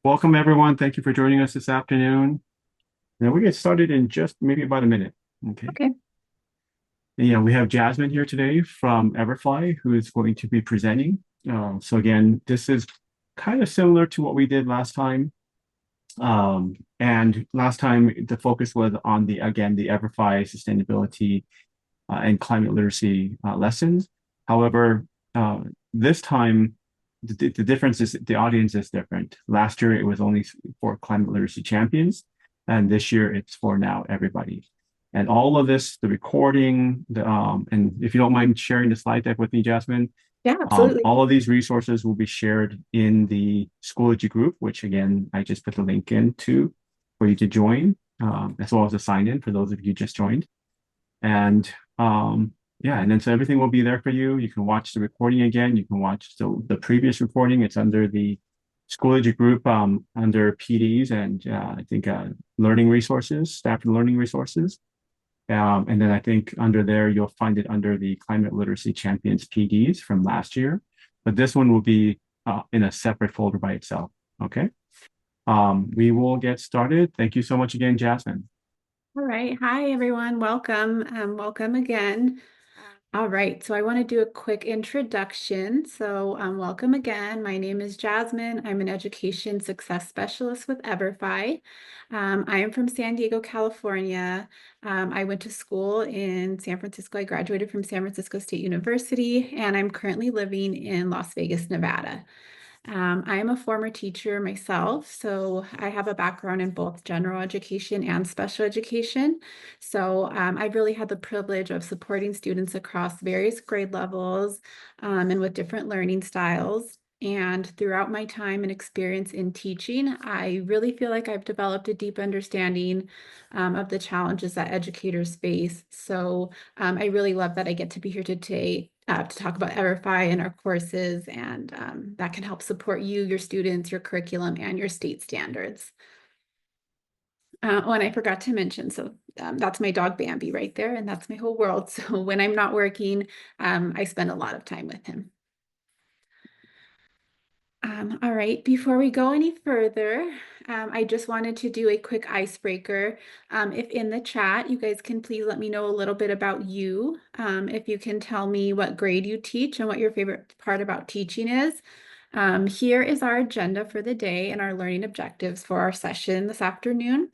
Welcome, everyone. Thank you for joining us this afternoon. Now we get started in just maybe about a minute. Okay. Okay. And, yeah, we have Jasmine here today from EVERFI, who is going to be presenting. So again, this is kind of similar to what we did last time. And last time the focus was on the EVERFI sustainability and climate literacy lessons. However, this time the difference is the audience is different. Last year it was only for climate literacy champions, and this year it's for now everybody. And all of this, the recording, and if you don't mind sharing the slide deck with me, Jasmine, Yeah, absolutely. all of these resources will be shared in the Schoology group, which again, I just put the link in to for you to join, as well as a sign in for those of you just joined. And yeah, and then so everything will be there for you. You can watch the recording again. You can watch the previous recording. It's under the Schoology group under PDs and I think learning resources, staff and learning resources. And then I think under there, you'll find it under the Climate Literacy Champions PDs from last year. But this one will be in a separate folder by itself. Okay. We will get started. Thank you so much again, Jasmine. All right. Hi, everyone. Welcome. Welcome again. All right. So I want to do a quick introduction. Welcome again. My name is Jasmine. I'm an education success specialist with EVERFI. I am from San Diego, California. I went to school in San Francisco. I graduated from San Francisco State University, and I'm currently living in Las Vegas, Nevada. I am a former teacher myself, so I have a background in both general education and special education. I've really had the privilege of supporting students across various grade levels and with different learning styles. And throughout my time and experience in teaching, I really feel like I've developed a deep understanding of the challenges that educators face. I really love that I get to be here today to talk about EVERFI and our courses, and that can help support you, your students, your curriculum, and your state standards. And I forgot to mention, that's my dog Bambi right there, and that's my whole world. So when I'm not working, I spend a lot of time with him. All right, before we go any further, I just wanted to do a quick icebreaker. If in the chat, you guys can please let me know a little bit about you. If you can tell me what grade you teach and what your favorite part about teaching is. Here is our agenda for the day and our learning objectives for our session this afternoon.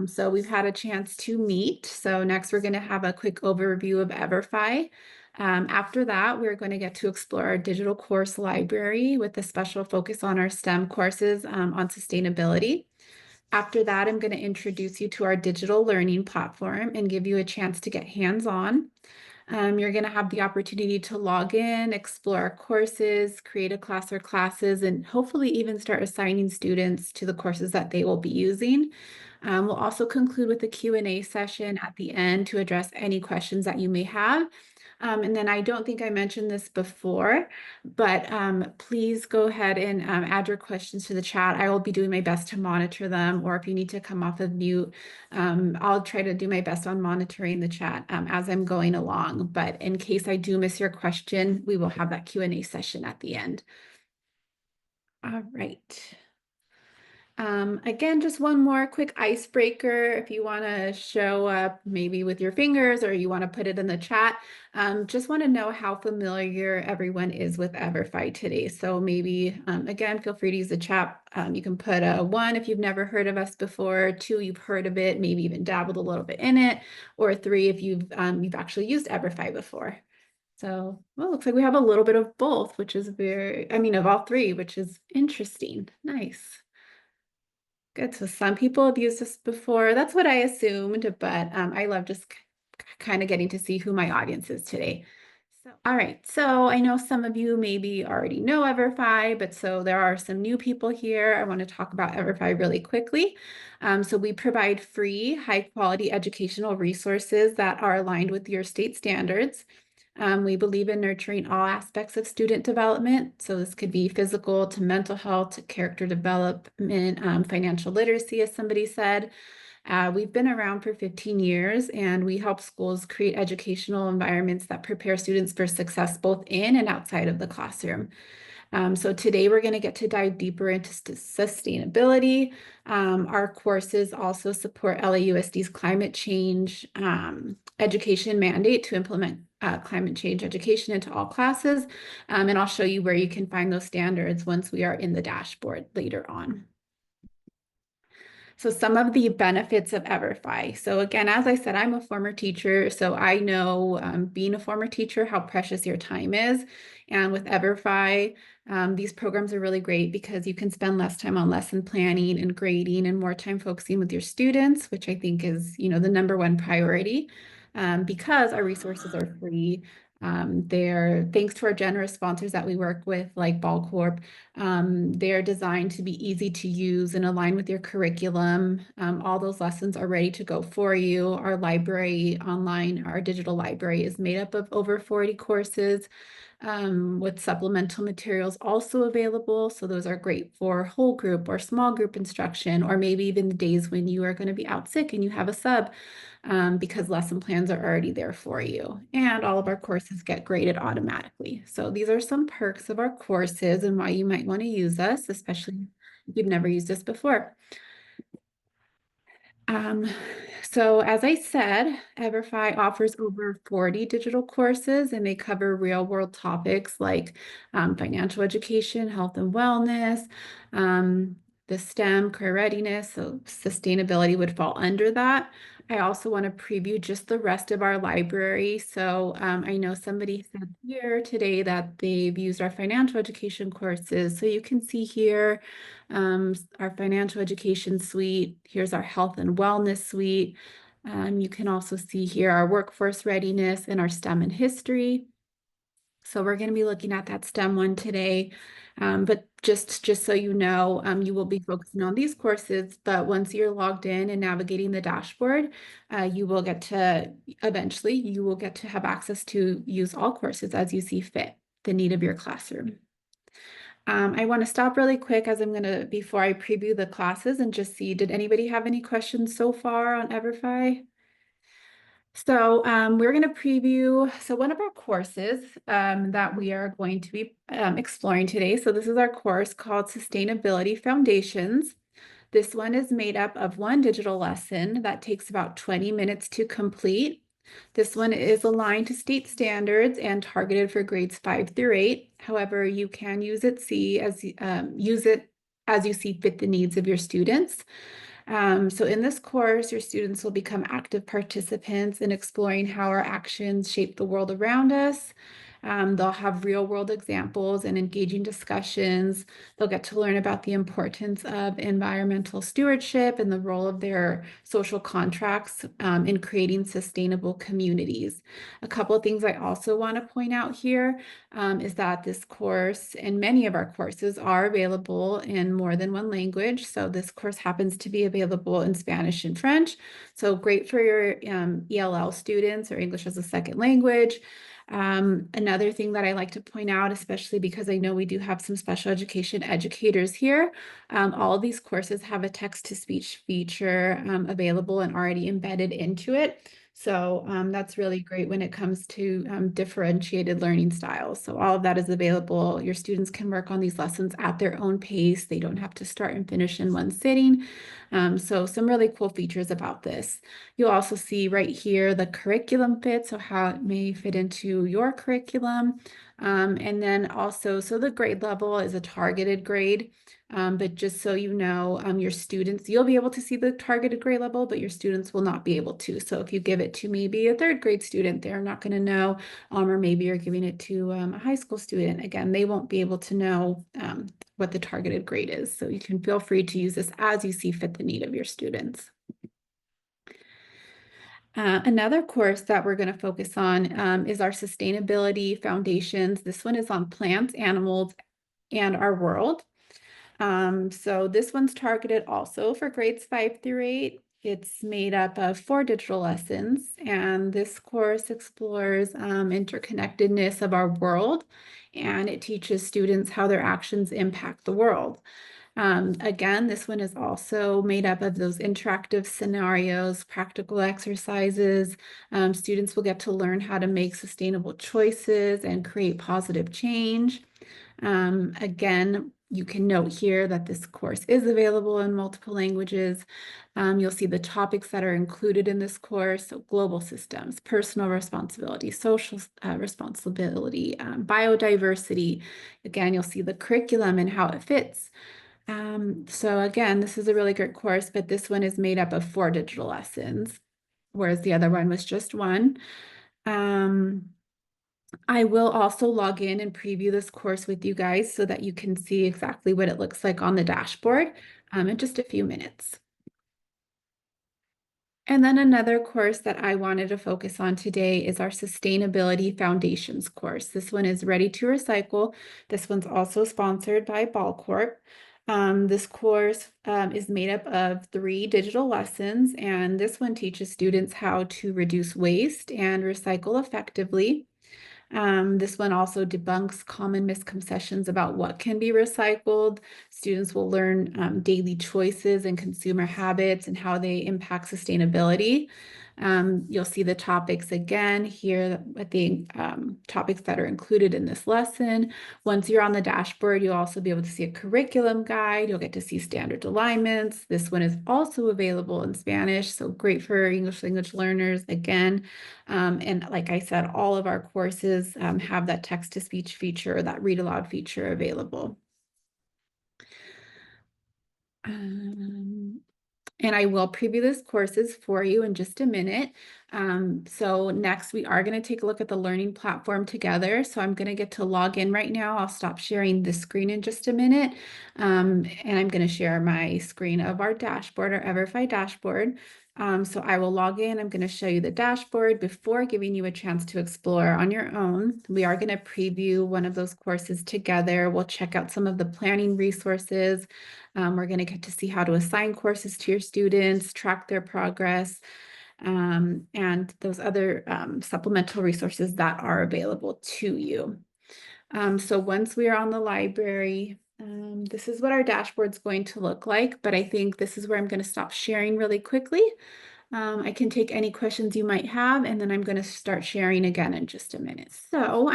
So we've had a chance to meet. So next we're going to have a quick overview of EVERFI. After that, we're going to get to explore our digital course library with a special focus on our STEM courses on sustainability. After that, I'm going to introduce you to our digital learning platform and give you a chance to get hands-on. You're going to have the opportunity to log in, explore our courses, create a class or classes, and hopefully even start assigning students to the courses that they will be using. We'll also conclude with a Q&A session at the end to address any questions that you may have. And then I don't think I mentioned this before, but please go ahead and add your questions to the chat. I will be doing my best to monitor them, or if you need to come off of mute, I'll try to do my best on monitoring the chat as I'm going along. But in case I do miss your question, we will have that Q&A session at the end. All right. Again, just one more quick icebreaker. If you want to show up maybe with your fingers or you want to put it in the chat, just want to know how familiar everyone is with EVERFI today. So maybe, again, feel free to use the chat. You can put a 1 if you've never heard of us before, 2, you've heard of it, maybe even dabbled a little bit in it, or 3 if you've actually used EVERFI before. So, well, looks like we have a little bit of both, which is of all three, which is interesting. Nice. Good. So some people have used this before. That's what I assumed, but I love just kind of getting to see who my audience is today. So, all right. So I know some of you maybe already know EVERFI, but so there are some new people here. I want to talk about EVERFI really quickly. So we provide free, high quality educational resources that are aligned with your state standards. We believe in nurturing all aspects of student development. So this could be physical to mental health, to character development, financial literacy, as somebody said. We've been around for 15 years, and we help schools create educational environments that prepare students for success both in and outside of the classroom. So today we're going to get to dive deeper into sustainability. Our courses also support LAUSD's climate change education mandate to implement climate change education into all classes. And I'll show you where you can find those standards once we are in the dashboard later on. So some of the benefits of EVERFI. So again, as I said, I'm a former teacher, so I know being a former teacher, how precious your time is. And with EVERFI, these programs are really great because you can spend less time on lesson planning and grading and more time focusing with your students, which I think is, the number one priority because our resources are free. They're thanks to our generous sponsors that we work with, like Ball Corp. They're designed to be easy to use and align with your curriculum. All those lessons are ready to go for you. Our library online, our digital library is made up of over 40 courses with supplemental materials also available. So those are great for whole group or small group instruction, or maybe even the days when you are going to be out sick and you have a sub because lesson plans are already there for you. And all of our courses get graded automatically. So these are some perks of our courses and why you might want to use us, especially if you've never used us before. Um, so as I said, EVERFI offers over 40 digital courses and they cover real world topics like financial education, health and wellness, the STEM, career readiness, so sustainability would fall under that. I also want to preview just the rest of our library. So I know somebody said here today that they've used our financial education courses. So you can see here our financial education suite. Here's our health and wellness suite. You can also see here our workforce readiness and our STEM and history. So we're going to be looking at that STEM one today. But just so you know, you will be focusing on these courses, but once you're logged in and navigating the dashboard, you will get to, eventually, you will get to have access to use all courses as you see fit, the need of your classroom. I want to stop really quick as I'm going to, before I preview the classes and just see, did anybody have any questions so far on EVERFI? So we're going to preview, so one of our courses that we are going to be exploring today. So this is our course called Sustainability Foundations. This one is made up of one digital lesson that takes about 20 minutes to complete. This one is aligned to state standards and targeted for grades 5 through 8. However, you can use it as you see fit the needs of your students. So in this course, your students will become active participants in exploring how our actions shape the world around us. They'll have real world examples and engaging discussions. They'll get to learn about the importance of environmental stewardship and the role of their social contracts in creating sustainable communities. A couple of things I also want to point out here is that this course and many of our courses are available in more than one language. So this course happens to be available in Spanish and French. So great for your ELL students or English as a second language. Another thing that I like to point out, especially because I know we do have some special education educators here, all of these courses have a text-to-speech feature available and already embedded into it. So that's really great when it comes to differentiated learning styles. So all of that is available. Your students can work on these lessons at their own pace. They don't have to start and finish in one sitting. So some really cool features about this. You'll also see right here the curriculum fit, so how it may fit into your curriculum. And then also, so the grade level is a targeted grade. But just so you know, your students, you'll be able to see the targeted grade level, but your students will not be able to. So if you give it to maybe a third grade student, they're not going to know, or maybe you're giving it to a high school student. Again, they won't be able to know what the targeted grade is. So you can feel free to use this as you see fit the need of your students. Another course that we're going to focus on is our Sustainability Foundations. This one is on plants, animals, and our world. So this one's targeted also for grades 5 through 8. It's made up of 4 digital lessons, and this course explores interconnectedness of our world, and it teaches students how their actions impact the world. Again, this one is also made up of those interactive scenarios, practical exercises. Students will get to learn how to make sustainable choices and create positive change. Again, you can note here that this course is available in multiple languages. You'll see the topics that are included in this course, so global systems, personal responsibility, social responsibility, biodiversity. Again, you'll see the curriculum and how it fits. So again, this is a really great course, but this one is made up of 4 digital lessons, whereas the other one was just one. I will also log in and preview this course with you guys so that you can see exactly what it looks like on the dashboard in just a few minutes. And then another course that I wanted to focus on today is our Sustainability Foundations course. This one is Ready to Recycle. This one's also sponsored by Ball Corp. This course is made up of 3 digital lessons, and this one teaches students how to reduce waste and recycle effectively. This one also debunks common misconceptions about what can be recycled. Students will learn daily choices and consumer habits and how they impact sustainability. You'll see the topics again here with the topics that are included in this lesson. Once you're on the dashboard, you'll also be able to see a curriculum guide. You'll get to see standard alignments. This one is also available in Spanish, so great for English language learners again. And like I said, all of our courses have that text-to-speech feature, that read aloud feature available. And I will preview these courses for you in just a minute. So next we are going to take a look at the learning platform together. So I'm going to get to log in right now. I'll stop sharing this screen in just a minute. And I'm going to share my screen of our dashboard, our EVERFI dashboard. So I will log in. I'm going to show you the dashboard before giving you a chance to explore on your own. We are going to preview one of those courses together. We'll check out some of the planning resources. We're going to get to see how to assign courses to your students, track their progress, and those other supplemental resources that are available to you. So once we are on the library, this is what our dashboard's going to look like, but I think this is where I'm going to stop sharing really quickly. I can take any questions you might have, and then I'm going to start sharing again in just a minute. So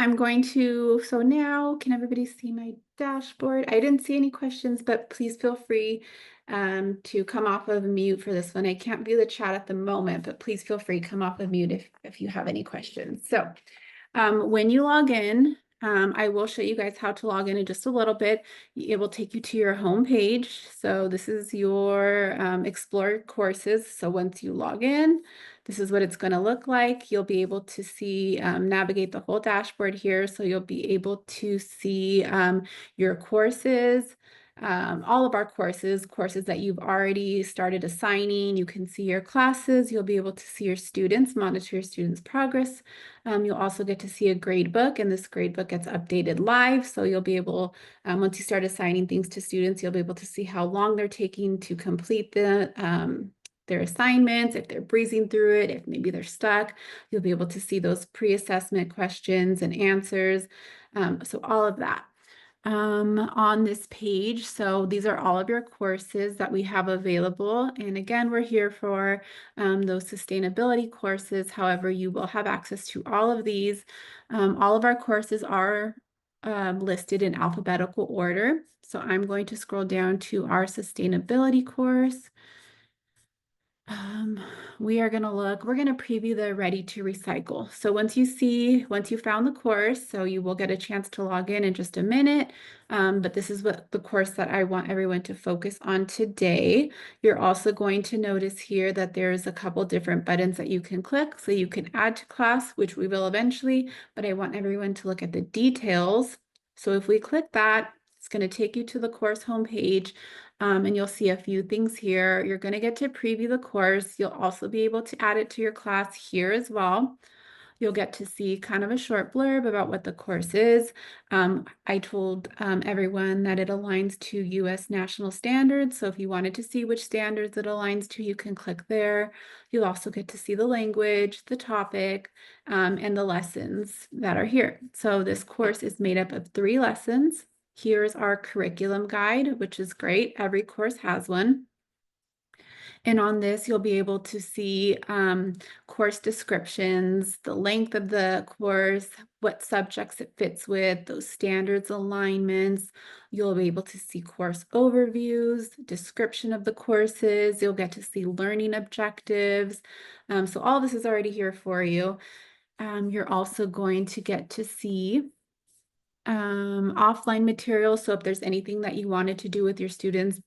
now can everybody see my dashboard? I didn't see any questions, but please feel free to come off of mute for this one. I can't view the chat at the moment, but please feel free to come off of mute if you have any questions. So when you log in, I will show you guys how to log in just a little bit. It will take you to your home page. So this is your Explore courses. So once you log in, this is what it's going to look like. You'll be able to see, navigate the whole dashboard here. So you'll be able to see your courses, all of our courses that you've already started assigning. You can see your classes. You'll be able to see your students, monitor your students' progress. You'll also get to see a grade book, and this grade book gets updated live. So you'll be able, once you start assigning things to students, you'll be able to see how long they're taking to complete their assignments, if they're breezing through it, if maybe they're stuck. You'll be able to see those pre-assessment questions and answers. So all of that on this page. So these are all of your courses that we have available. And again, we're here for those sustainability courses. However, you will have access to all of these. All of our courses are listed in alphabetical order. So I'm going to scroll down to our sustainability course. We're going to preview the Ready to Recycle. So once you found the course, so you will get a chance to log in just a minute, but this is what the course that I want everyone to focus on today. You're also going to notice here that there's a couple different buttons that you can click. So you can add to class, which we will eventually, but I want everyone to look at the details. So if we click that, it's going to take you to the course homepage. And you'll see a few things here. You're going to get to preview the course. You'll also be able to add it to your class here as well. You'll get to see kind of a short blurb about what the course is. I told everyone that it aligns to US national standards. So if you wanted to see which standards it aligns to, you can click there. You'll also get to see the language, the topic, and the lessons that are here. So this course is made up of 3 lessons. Here's our curriculum guide, which is great. Every course has one. And on this, you'll be able to see course descriptions, the length of the course, what subjects it fits with, those standards alignments. You'll be able to see course overviews, description of the courses. You'll get to see learning objectives. So all this is already here for you. You're also going to get to see offline materials. So if there's anything that you wanted to do with your students,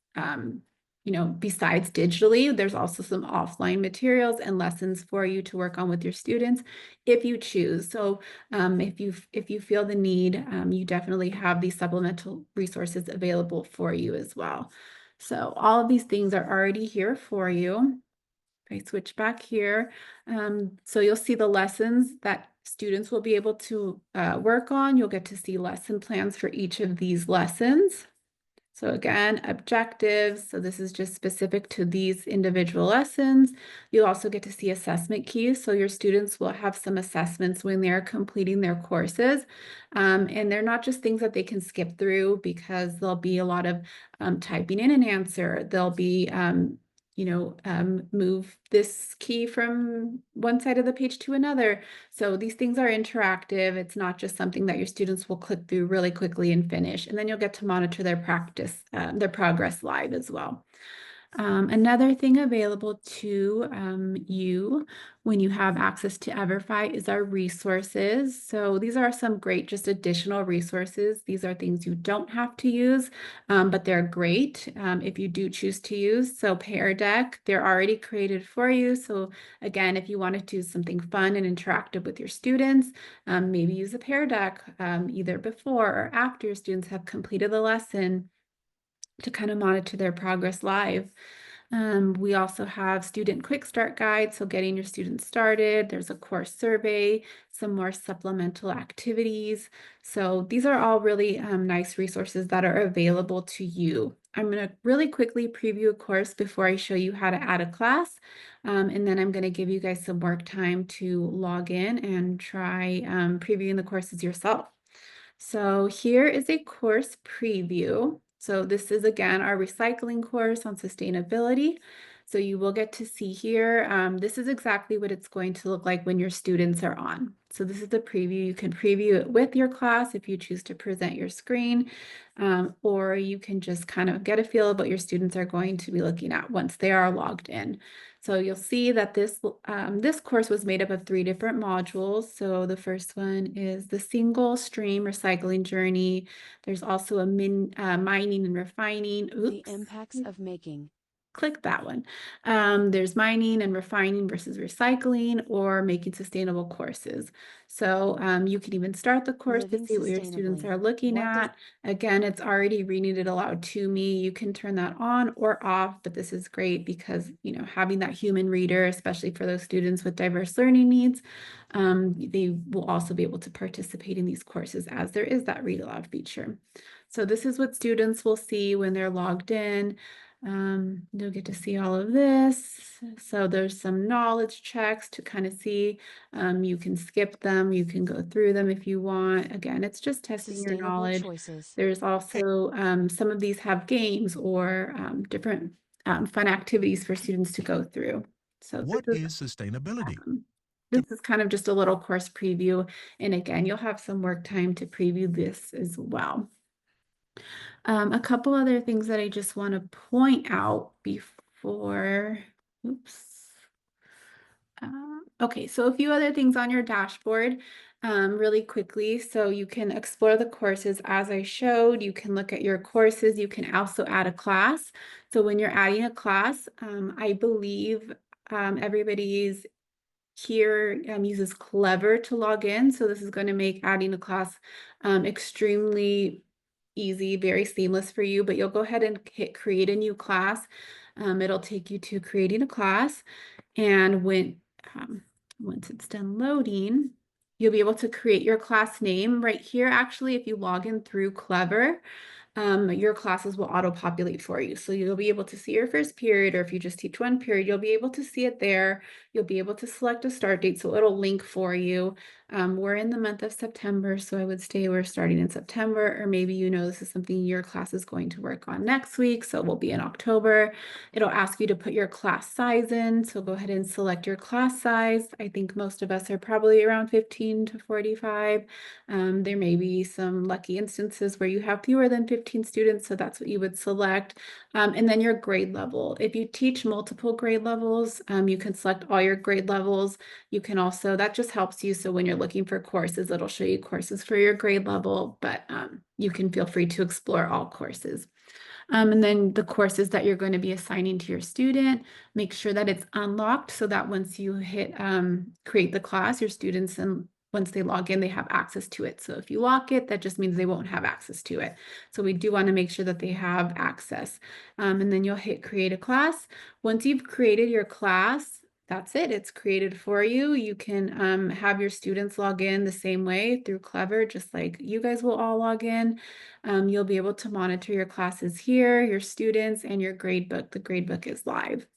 besides digitally, there's also some offline materials and lessons for you to work on with your students if you choose. So if you feel the need, you definitely have these supplemental resources available for you as well. So all of these things are already here for you. If I switch back here, so you'll see the lessons that students will be able to work on. You'll get to see lesson plans for each of these lessons. So again, objectives. So this is just specific to these individual lessons. You'll also get to see assessment keys. So your students will have some assessments when they're completing their courses. And they're not just things that they can skip through because there'll be a lot of typing in an answer. There'll be move this key from one side of the page to another. So these things are interactive. It's not just something that your students will click through really quickly and finish. And then you'll get to monitor their their progress live as well. Another thing available to you when you have access to EVERFI is our resources. So these are some great just additional resources. These are things you don't have to use, but they're great if you do choose to use. So Pear Deck, they're already created for you. So again, if you want to do something fun and interactive with your students, maybe use a Pear Deck either before or after your students have completed the lesson to kind of monitor their progress live. We also have student quick start guide, so getting your students started. There's a course survey, some more supplemental activities. So these are all really nice resources that are available to you. I'm going to really quickly preview a course before I show you how to add a class. And then I'm going to give you guys some work time to log in and try previewing the courses yourself. So here is a course preview. So this is again our recycling course on sustainability. So you will get to see here, this is exactly what it's going to look like when your students are on. So this is the preview. You can preview it with your class if you choose to present your screen, or you can just kind of get a feel of what your students are going to be looking at once they are logged in. So you'll see that this course was made up of 3 different modules. So the first one is the single stream recycling journey. There's also a mining and refining. The Oops. impacts of making. Click that one. There's mining and refining versus recycling or making sustainable courses. So you can even start the course to Living see what your students sustainably. are looking What does at. Again, it's already reading it aloud to me. You can turn that on or off, but this is great because, having that human reader, especially for those students with diverse learning needs, they will also be able to participate in these courses as there is that read aloud feature. So this is what students will see when they're logged in. You'll get to see all of this. So there's some knowledge checks to kind of see. You can skip them. You can go through them if you want. Again, it's just testing your sustainable knowledge. choices? There's also some of these have games or different fun activities for students to go through. So What is sustainability? this is kind of just a little course preview. And again, you'll have some work time to preview this as well. A couple other things that I just want to point out before, oops. Okay, so a few other things on your dashboard really quickly. So you can explore the courses as I showed. You can look at your courses. You can also add a class. So when you're adding a class, I believe everybody's here uses Clever to log in. So this is going to make adding a class extremely easy, very seamless for you, but you'll go ahead and hit create a new class. It'll take you to creating a class. And once it's done loading, you'll be able to create your class name right here. Actually, if you log in through Clever, your classes will auto-populate for you. So you'll be able to see your first period, or if you just teach one period, you'll be able to see it there. You'll be able to select a start date, so it'll link for you. We're in the month of September, so I would say we're starting in September, or maybe this is something your class is going to work on next week, so we'll be in October. It'll ask you to put your class size in, so go ahead and select your class size. I think most of us are probably around 15 to 45. There may be some lucky instances where you have fewer than 15 students, so that's what you would select. And then your grade level. If you teach multiple grade levels, you can select all your grade levels. You can also, that just helps you. So when you're looking for courses, it'll show you courses for your grade level, but you can feel free to explore all courses. And then the courses that you're going to be assigning to your student, make sure that it's unlocked so that once you hit create the class, your students, and once they log in, they have access to it. So if you lock it, that just means they won't have access to it. So we do want to make sure that they have access. And then you'll hit create a class. Once you've created your class, that's it. It's created for you. You can have your students log in the same way through Clever, just like you guys will all log in. You'll be able to monitor your classes here, your students, and your gradebook. The gradebook is live.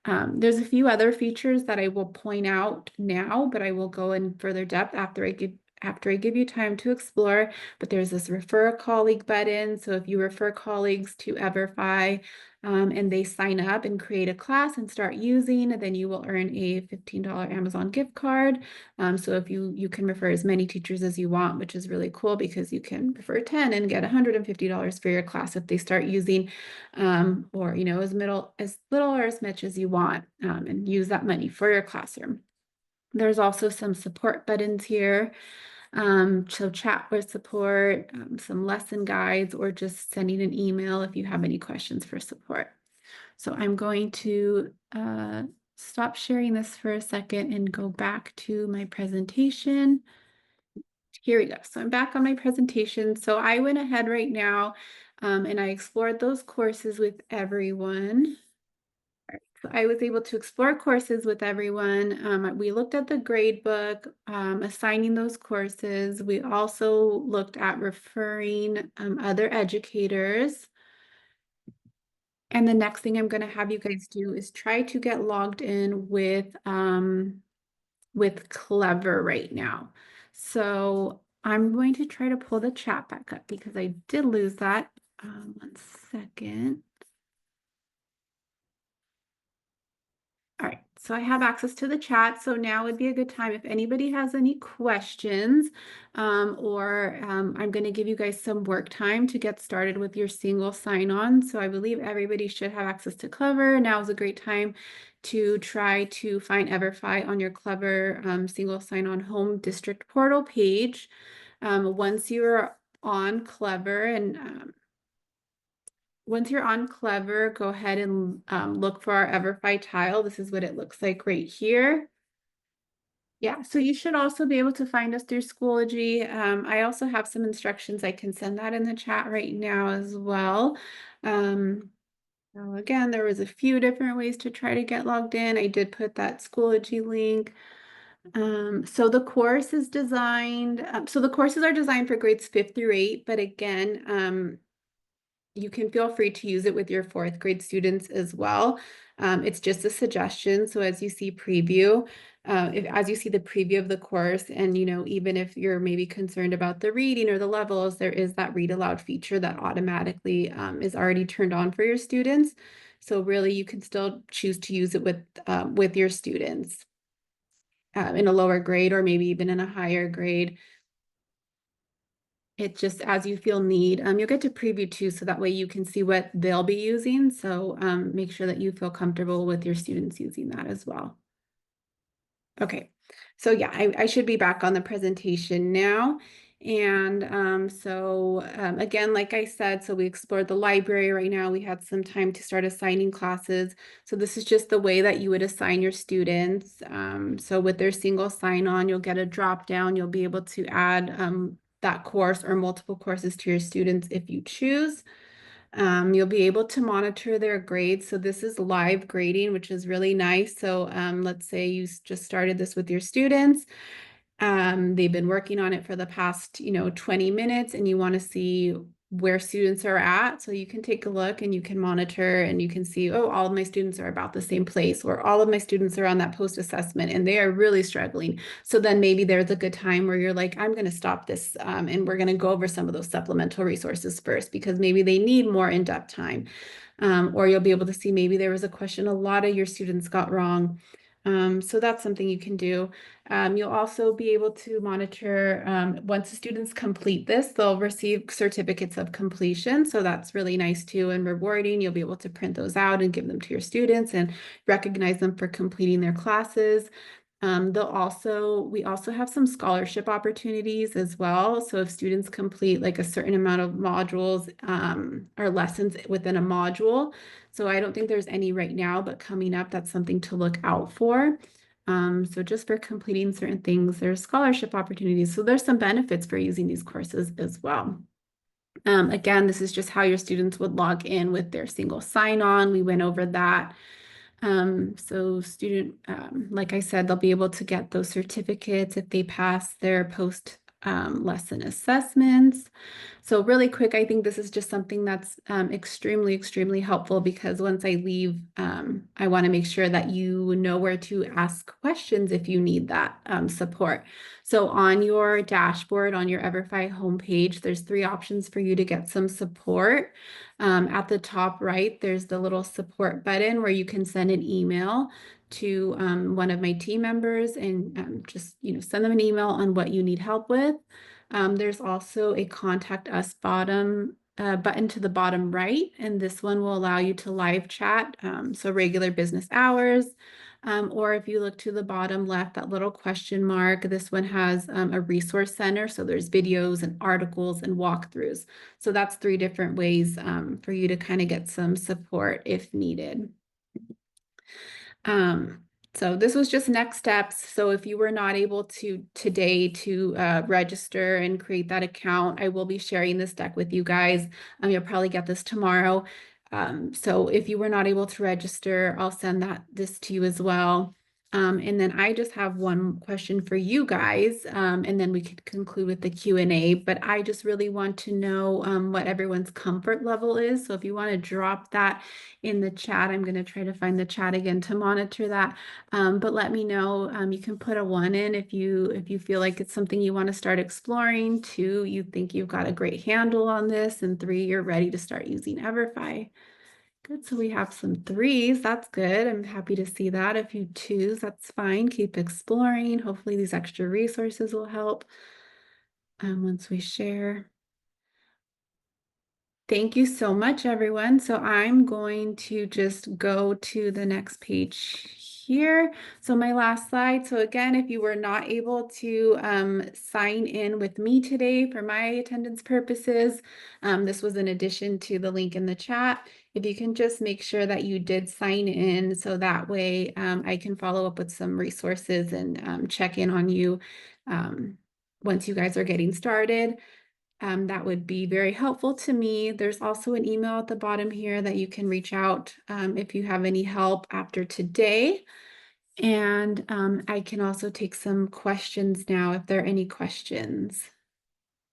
There's a few other features that I will point out now, but I will go in further depth after I give you time to explore. But there's this refer a colleague button. So if you refer colleagues to EVERFI and they sign up and create a class and start using, then you will earn a $15 Amazon gift card. So if you can refer as many teachers as you want, which is really cool because you can refer 10 and get $150 for your class if they start using, or as little or as much as you want, and use that money for your classroom. There's also some support buttons here. So chat with support, some lesson guides, or just sending an email if you have any questions for support. So I'm going to stop sharing this for a second and go back to my presentation. Here we go. So I'm back on my presentation. So I went ahead right now and I explored those courses with everyone. So I was able to explore courses with everyone. We looked at the grade book, assigning those courses. We also looked at referring other educators. And the next thing I'm going to have you guys do is try to get logged in with Clever right now. So I'm going to try to pull the chat back up because I did lose that. 1 second. All right, so I have access to the chat. So now would be a good time if anybody has any questions, or I'm going to give you guys some work time to get started with your single sign-on. So I believe everybody should have access to Clever. Now is a great time to try to find EVERFI on your Clever single sign-on home district portal page. Once you're on Clever and once you're on Clever, go ahead and look for our EVERFI tile. This is what it looks like right here. Yeah, so you should also be able to find us through Schoology. I also have some instructions. I can send that in the chat right now as well. So again, there was a few different ways to try to get logged in. I did put that Schoology link. So the course is designed, so the courses are designed for grades 5th through 8, but again, you can feel free to use it with your 4th grade students as well. It's just a suggestion. So as you see preview, as you see the preview of the course, and even if you're maybe concerned about the reading or the levels, there is that read aloud feature that automatically is already turned on for your students. So really, you can still choose to use it with your students in a lower grade or maybe even in a higher grade. It just as you feel need. You'll get to preview too, so that way you can see what they'll be using. So make sure that you feel comfortable with your students using that as well. Okay, so yeah, I should be back on the presentation now. And again, like I said, so we explored the library right now. We had some time to start assigning classes. So this is just the way that you would assign your students. So with their single sign-on, you'll get a drop down. You'll be able to add that course or multiple courses to your students if you choose. You'll be able to monitor their grades. So this is live grading, which is really nice. So let's say you just started this with your students. They've been working on it for the past, 20 minutes, and you want to see where students are at. So you can take a look and you can monitor and you can see, oh, all of my students are about the same place, or all of my students are on that post-assessment and they are really struggling. So then maybe there's a good time where you're like, I'm going to stop this and we're going to go over some of those supplemental resources first because maybe they need more in-depth time. Or you'll be able to see maybe there was a question a lot of your students got wrong. So that's something you can do. You'll also be able to monitor once the students complete this, they'll receive certificates of completion. So that's really nice too and rewarding. You'll be able to print those out and give them to your students and recognize them for completing their classes. We also have some scholarship opportunities as well. So if students complete like a certain amount of modules or lessons within a module, so I don't think there's any right now, but coming up, that's something to look out for. So just for completing certain things, there's scholarship opportunities. So there's some benefits for using these courses as well. Again, this is just how your students would log in with their single sign-on. We went over that. Like I said, they'll be able to get those certificates if they pass their post lesson assessments. So really quick, I think this is just something that's extremely, extremely helpful because once I leave, I want to make sure that you know where to ask questions if you need that support. So on your dashboard, on your EVERFI homepage, there's 3 options for you to get some support. At the top right, there's the little support button where you can send an email to one of my team members and just send them an email on what you need help with. There's also a contact us button to the bottom right, and this one will allow you to live chat, so regular business hours. Or if you look to the bottom left, that little question mark, this one has a resource center. So there's videos and articles and walkthroughs. So that's 3 different ways for you to kind of get some support if needed. So this was just next steps. So if you were not able to today to register and create that account, I will be sharing this deck with you guys. You'll probably get this tomorrow. So if you were not able to register, I'll send this to you as well. And then I just have one question for you guys, and then we could conclude with the Q&A. But I just really want to know what everyone's comfort level is. So if you want to drop that in the chat, I'm going to try to find the chat again to monitor that. But let me know. You can put a 1 in if you feel like it's something you want to start exploring. 2, you think you've got a great handle on this, and 3, you're ready to start using EVERFI. Good, so we have some 3s, that's good. I'm happy to see that. If you 2s, that's fine. Keep exploring. Hopefully these extra resources will help once we share. Thank you so much, everyone. So I'm going to just go to the next page here. So my last slide. So again, if you were not able to sign in with me today for my attendance purposes, this was in addition to the link in the chat. If you can just make sure that you did sign in so that way I can follow up with some resources and check in on you once you guys are getting started. That would be very helpful to me. There's also an email at the bottom here that you can reach out if you have any help after today. And I can also take some questions now if there are any questions.